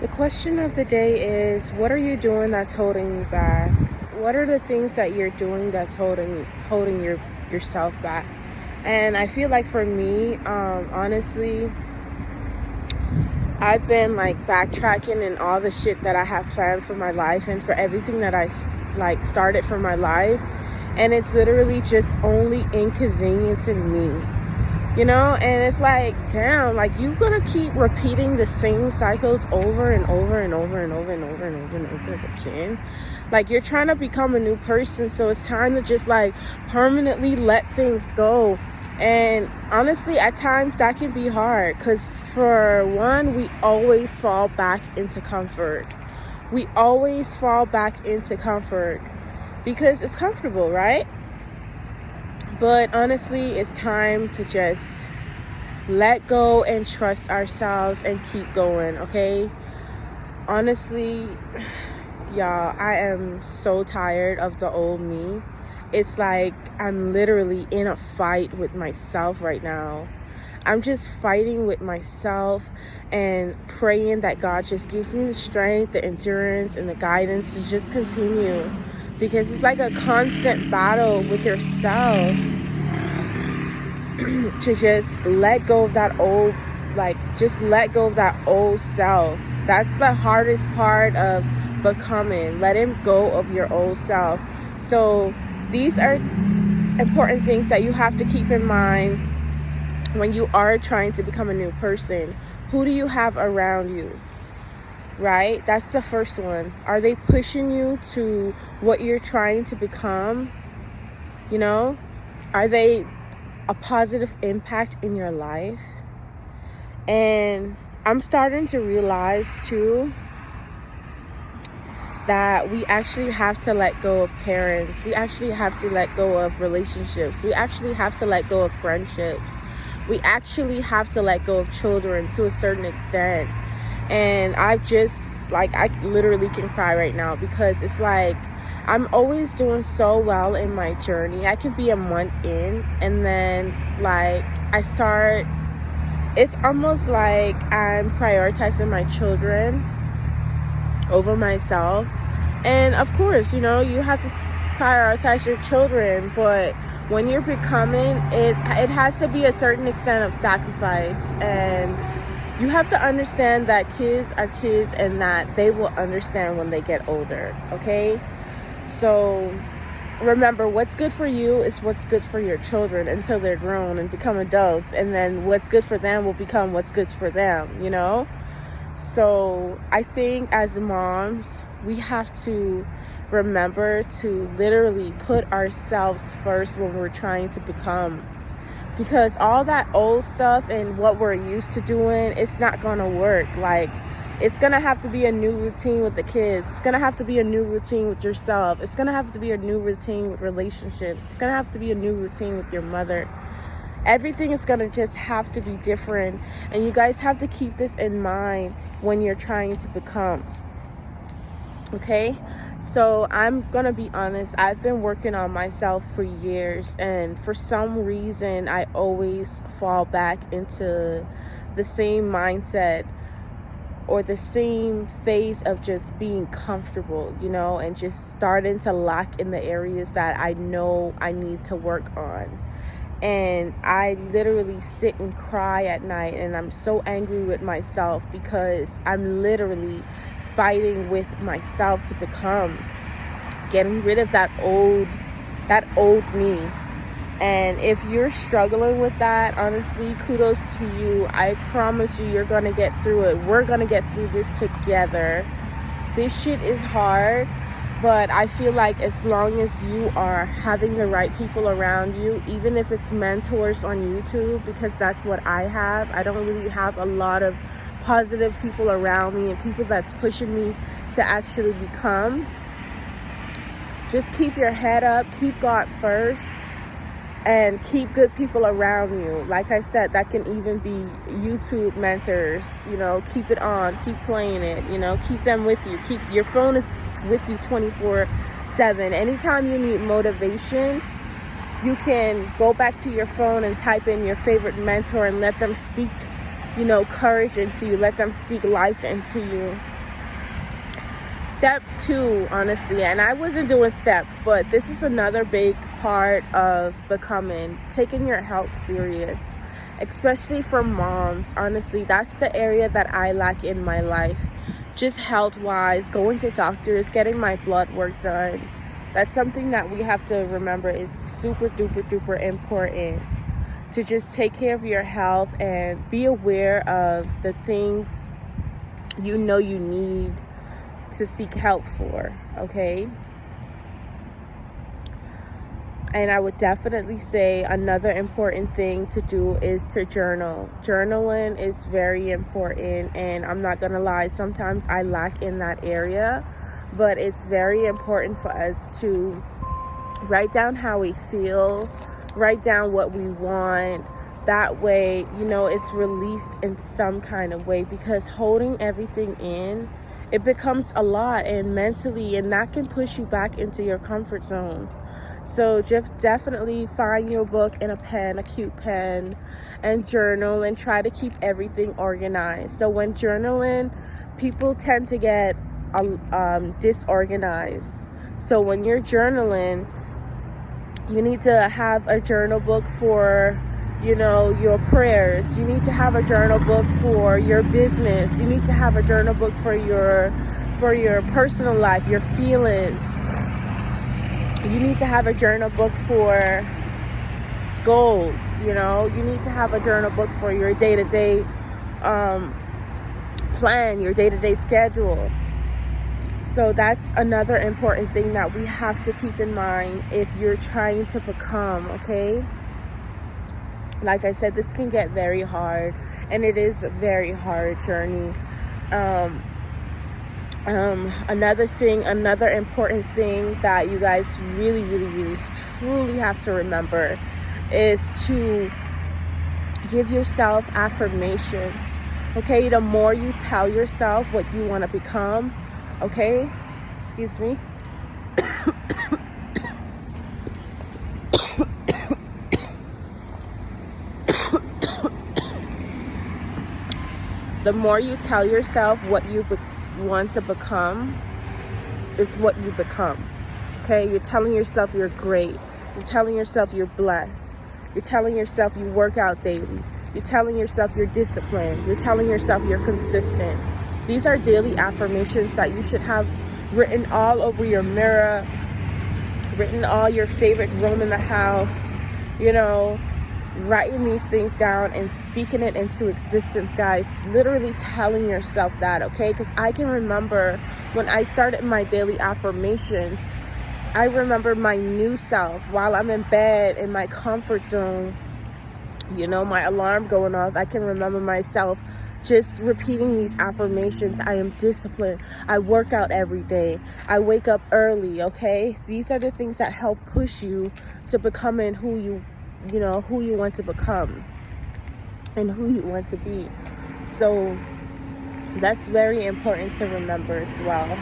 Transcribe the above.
The question of the day is, what are you doing that's holding you back? What are the things that you're doing that's holding yourself back? And I feel like for me, honestly, I've been like backtracking in all the shit that I have planned for my life and for everything that I like started for my life, and it's literally just only inconveniencing me. And it's like, damn, like you gonna keep repeating the same cycles over and over and over and over and over and over and over again. Like you're trying to become a new person, so it's time to just like permanently let things go. And honestly, at times that can be hard because for one, we always fall back into comfort. We always fall back into comfort because it's comfortable, right? But honestly, it's time to just let go and trust ourselves and keep going, okay? Honestly, y'all, I am so tired of the old me. It's like I'm literally in a fight with myself right now. I'm just fighting with myself and praying that God just gives me the strength, the endurance, and the guidance to just continue. Because it's like a constant battle with yourself to just let go of that old, just let go of that old self. That's the hardest part of becoming, letting go of your old self. So these are important things that you have to keep in mind when you are trying to become a new person. Who do you have around you? Right? That's the first one. Are they pushing you to what you're trying to become? Are they a positive impact in your life? And I'm starting to realize too that we actually have to let go of parents. We actually have to let go of relationships. We actually have to let go of friendships. We actually have to let go of children to a certain extent. And I literally can cry right now because it's like I'm always doing so well in my journey. I can be a month in and then it's almost like I'm prioritizing my children over myself. And of course, you have to prioritize your children, but when you're becoming it has to be a certain extent of sacrifice. And you have to understand that kids are kids and that they will understand when they get older, okay? So remember, what's good for you is what's good for your children until they're grown and become adults. And then what's good for them will become what's good for them, So I think as moms, we have to remember to literally put ourselves first when we're trying to become. Because all that old stuff and what we're used to doing, it's not going to work. Like, it's going to have to be a new routine with the kids. It's going to have to be a new routine with yourself. It's going to have to be a new routine with relationships. It's going to have to be a new routine with your mother. Everything is going to just have to be different. And you guys have to keep this in mind when you're trying to become. Okay? So I'm going to be honest. I've been working on myself for years. And for some reason, I always fall back into the same mindset or the same phase of just being comfortable, and just starting to lack in the areas that I know I need to work on. And I literally sit and cry at night, and I'm so angry with myself because I'm literally fighting with myself to become, getting rid of that old me. And if you're struggling with that, honestly, kudos to you. I promise you're going to get through it. We're going to get through this together. This shit is hard, but I feel like as long as you are having the right people around you, even if it's mentors on YouTube, because that's what I have. I don't really have a lot of positive people around me and people that's pushing me to actually become. Just keep your head up, keep God first, and keep good people around you. Like I said, that can even be YouTube mentors. Keep it on, keep playing it, keep them with you. Keep your phone is with you 24/7. Anytime you need motivation, you can go back to your phone and type in your favorite mentor and let them speak, courage into you. Let them speak life into you. step 2, honestly, and I wasn't doing steps, but this is another big part of becoming, taking your health serious, especially for moms. Honestly, that's the area that I lack in my life, just health wise, going to doctors, getting my blood work done. That's something that we have to remember is super duper duper important, to just take care of your health and be aware of the things you know you need to seek help for, okay? And I would definitely say another important thing to do is to journal. Journaling is very important, and I'm not gonna lie, sometimes I lack in that area, but it's very important for us to write down how we feel, write down what we want. That way, you know, it's released in some kind of way, because holding everything in, it becomes a lot, and mentally, and that can push you back into your comfort zone. So just definitely find your book and a pen, a cute pen, and journal, and try to keep everything organized. So when journaling, people tend to get disorganized. So when you're journaling, you need to have a journal book for, you know, your prayers. You need to have a journal book for your business. You need to have a journal book for your personal life, your feelings. You need to have a journal book for goals, you know. You need to have a journal book for your day-to-day plan, your day-to-day schedule. So that's another important thing that we have to keep in mind if you're trying to become, okay? Like I said, this can get very hard, and it is a very hard journey. Another important thing that you guys really, really, really, truly have to remember is to give yourself affirmations, okay? The more you tell yourself what you want to become, okay? Excuse me. The more you tell yourself what you want to become is what you become, okay? You're telling yourself you're great. You're telling yourself you're blessed. You're telling yourself you work out daily. You're telling yourself you're disciplined. You're telling yourself you're consistent. These are daily affirmations that you should have written all over your mirror, written all your favorite room in the house, you know, writing these things down and speaking it into existence, guys. Literally telling yourself that, okay? Because I can remember when I started my daily affirmations, I remember my new self while I'm in bed in my comfort zone, you know, my alarm going off. I can remember myself just repeating these affirmations. I am disciplined. I work out every day. I wake up early, okay? These are the things that help push you to becoming who you want to become and who you want to be. So that's very important to remember as well.